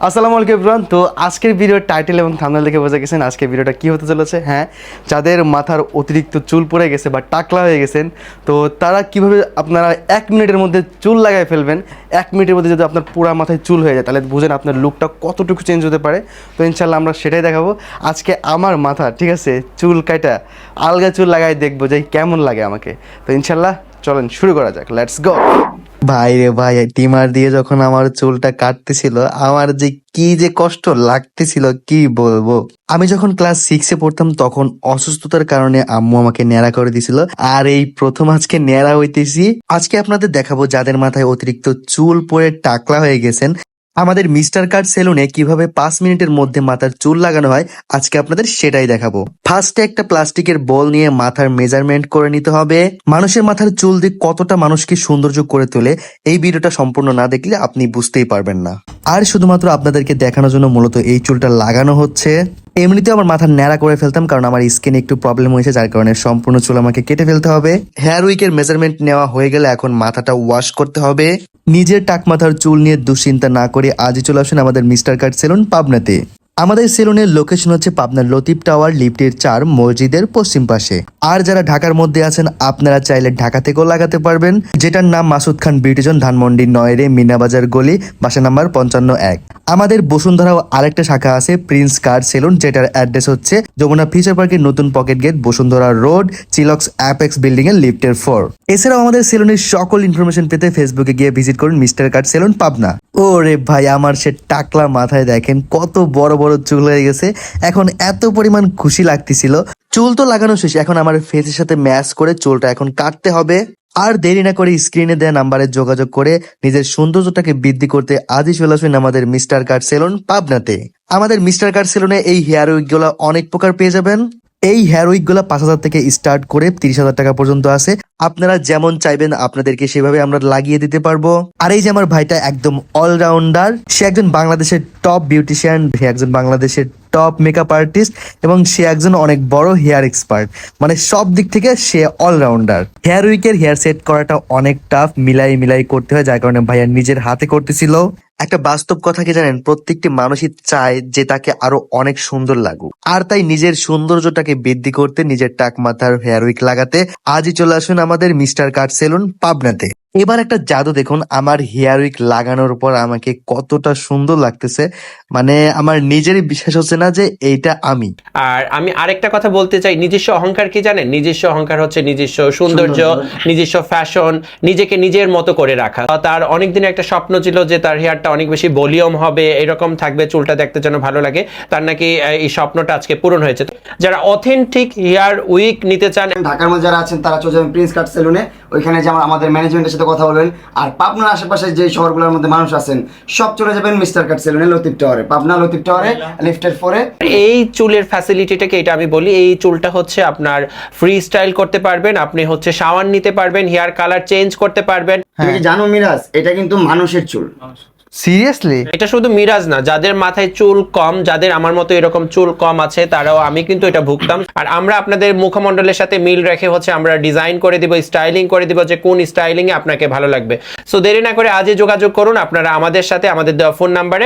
আসসালামু আলাইকুম এভরিওয়ান। তো আজকের ভিডিওর টাইটেল এবং থাম্বনেল দেখে বোঝা গেছেন আজকের ভিডিওটা কী হতে চলেছে। হ্যাঁ, যাদের মাথার অতিরিক্ত চুল পড়ে গেছে বা টাকলা হয়ে গেছেন, তো তারা কীভাবে আপনারা 1 মিনিটের মধ্যে চুল লাগাই ফেলবেন। 1 মিনিটের মধ্যে যদি আপনার পুরা মাথায় চুল হয়ে যায় তাহলে বুঝেন আপনার লুকটা কতটুকু চেঞ্জ হতে পারে। তো ইনশাল্লাহ আমরা সেটাই দেখাবো আজকে। আমার মাথা ঠিক আছে চুল কাটা আলগা চুল লাগাই দেখবো যে কেমন লাগে আমাকে। তো ইনশাল্লাহ চলেন শুরু করা যাক, লেটস গো। ভাই রে ভাই, টিমার দিয়ে যখন আমার চুলটা কাটতেছিল আমার যে কি যে কষ্ট লাগতেছিল কি বলবো। আমি যখন ক্লাস 6-এ পড়তাম তখন অসুস্থতার কারণে আম্মু আমাকে ন্যাড়া করে দিছিল, আর এই প্রথম আজকে ন্যাড়া হইতেছি। আজকে আপনাদের দেখাবো যাদের মাথায় অতিরিক্ত চুল পড়ে টাকলা হয়ে গেছেন, আমাদের মিস্টার কাট সেলুনে কিভাবে 5 মিনিটের মধ্যে মাথার চুল লাগানো হয় আজকে আপনাদের সেটাই দেখাবো। ফার্স্টে একটা প্লাস্টিকের বল নিয়ে মাথার মেজারমেন্ট করে নিতে হবে। মানুষের মাথার চুল দিয়ে কতটা মানুষকে সৌন্দর্য করে তোলে এই ভিডিওটা সম্পূর্ণ না দেখলে আপনি বুঝতেই পারবেন না। আর শুধুমাত্র আপনাদেরকে দেখানোর জন্য মূলত এই চুলটা লাগানো হচ্ছে। এমনিতেও আমার মাথা ন্যাড়া করে ফেলতাম কারণ আমার স্কিনে একটু প্রবলেম হয়েছে, যার কারণে সম্পূর্ণ চুল আমাকে কেটে ফেলতে হবে। হেয়ার উইকের মেজারমেন্ট নেওয়া হয়ে গেলে এখন মাথাটা ওয়াশ করতে হবে। নিজের টাক মাথার চুল নিয়ে দুশ্চিন্তা না করে আজই চলে আসুন আমাদের মিস্টার কাট সেলুন পাবনাতে। আমাদের সেলুনের লোকেশন হচ্ছে পাবনার লতিফ টাওয়ার লিফটের 4 মসজিদের পশ্চিম পাশে। আর যারা ঢাকার মধ্যে আছেন আপনারা চাইলে ঢাকা থেকেও লাগাতে পারবেন, যেটার নাম মাসুদ খান বিউটিজন, ধানমন্ডি 9 মিনাবাজার গলি, বাসা নাম্বার 55-1। আমাদের বসুন্ধরাও আরেকটা শাখা আছে প্রিন্স কার সেলুন, যেটার অ্যাড্রেস হচ্ছে যমুনা ফিউচার পার্কের নতুন পকেট গেট, বসুন্ধরা রোড, চিলক্স অ্যাপেক্স বিল্ডিং এর লিফটের 4। এছাড়াও আমাদের সেলুনের সকল ইনফরমেশন পেতে ফেসবুকে গিয়ে ভিজিট করুন মিস্টার কাট সেলুন পাবনা। ওরে ভাই, আমার সে টাকলা মাথায় দেখেন কত বড় বড় চুল হয়ে গেছে, এখন এত পরিমাণ খুশি লাগতেছিল। চুল তো লাগানো শেষ, এখন আমার ফেসের সাথে ম্যাচ করে চুলটা এখন কাটতে হবে। আর দেরি না করে স্ক্রিনে দেওয়া নাম্বারে যোগাযোগ করে নিজের সৌন্দর্যটাকে বৃদ্ধি করতে আজই চলে আসুন আমাদের মিস্টার কাট সেলুন পাবনাতে। আমাদের মিস্টার কাট সেলুনে এই হেয়ার উইক গুলো অনেক প্রকার পেয়ে যাবেন। এই হেয়ার উইক গুলা 5,000 থেকে স্টার্ট করে 30,000 টাকা পর্যন্ত আছে। আপনারা যেমন চাইবেন আপনাদেরকে সেভাবে আমরা লাগিয়ে দিতে পারবো। আর এই যে আমার ভাইটা একদম অলরাউন্ডার, সে একজন বাংলাদেশের টপ বিউটিশিয়ান, সে একজন বাংলাদেশের টপ মেকআপ আর্টিস্ট এবং সে একজন অনেক বড় হেয়ার এক্সপার্ট, মানে সব দিক থেকে সে অলরাউন্ডার। হেয়ার উইকের হেয়ার সেট করাটা অনেক টাফ, মিলাই করতে হয়, যার কারণে ভাইয়া নিজের হাতে করতেছিল। একটা বাস্তব কথা কি জানেন, প্রত্যেকটি মানুষই চায় যে তাকে আরো অনেক সুন্দর লাগুক, আর তাই নিজের সৌন্দর্যটাকে বৃদ্ধি করতে নিজের টাক মাথার হেয়ার উইক লাগাতে আজই চলে আসুন আমাদের মিস্টার কাট সেলুন পাবনাতে। এবার একটা জাদু দেখুন, আমার হেয়ার উইক লাগানোর পর আমাকে কতটা সুন্দর লাগতেছে, মানে আমার নিজেরই বিশ্বাস হচ্ছে না যে এইটা আমি। আর আমি আরেকটা কথা বলতে চাই, নিজস্ব অহংকার কি জানেন? নিজস্ব অহংকার হচ্ছে নিজস্ব সৌন্দর্য, নিজস্ব ফ্যাশন, নিজেকে নিজের মতো করে রাখা। তার অনেকদিন একটা স্বপ্ন ছিল যে তার হেয়ারটা অনেক বেশি ভলিউম হবে, এরকম থাকবে, চুলটা দেখতে যেন ভালো লাগে। তার নাকি এই স্বপ্নটা আজকে পূরণ হয়েছে। যারা অথেন্টিক হেয়ার উইক নিতে চান, ঢাকার মধ্যে যারা আছেন তারা চলে যাবেন প্রিন্স কাট সেলুনে, ওইখানে যে আমাদের ম্যানেজমেন্টের সাথে কথা বলবেন। আর পাবনার আশেপাশে যে শহরগুলোর মধ্যে মানুষ আছেন সব চলে যাবেন মিস্টার কাট সেলুনে, লতিফ টাওয়ারে, পাবনা লতিফ টাওয়ারে লিফটের 4-এ। এই চুলের ফ্যাসিলিটিটাকে এটা আমি বলি, এই চুলটা হচ্ছে আপনার ফ্রি স্টাইল করতে পারবেন, আপনি হচ্ছে শাওয়ার নিতে পারবেন, হেয়ার কালার চেঞ্জ করতে পারবেন। তুমি কি জানো মিরাজ, এটা কিন্তু মানুষের চুল। সিরিয়াসলি? এটা শুধু মিরাজ না, যাদের মাথায় চুল কম, যাদের আমার মতো এরকম চুল কম আছে, তারাও, আমি কিন্তু এটা ভুগতাম। আর আমরা আপনাদের মুখমণ্ডলের সাথে মিল রেখে হচ্ছে আমরা ডিজাইন করে দিব, স্টাইলিং করে দিব, যে কোন স্টাইলিং এ আপনাকে ভালো লাগবে। সো দেরি না করে আজই যোগাযোগ করুন আপনারা আমাদের সাথে, আমাদের দেওয়া ফোন নাম্বারে।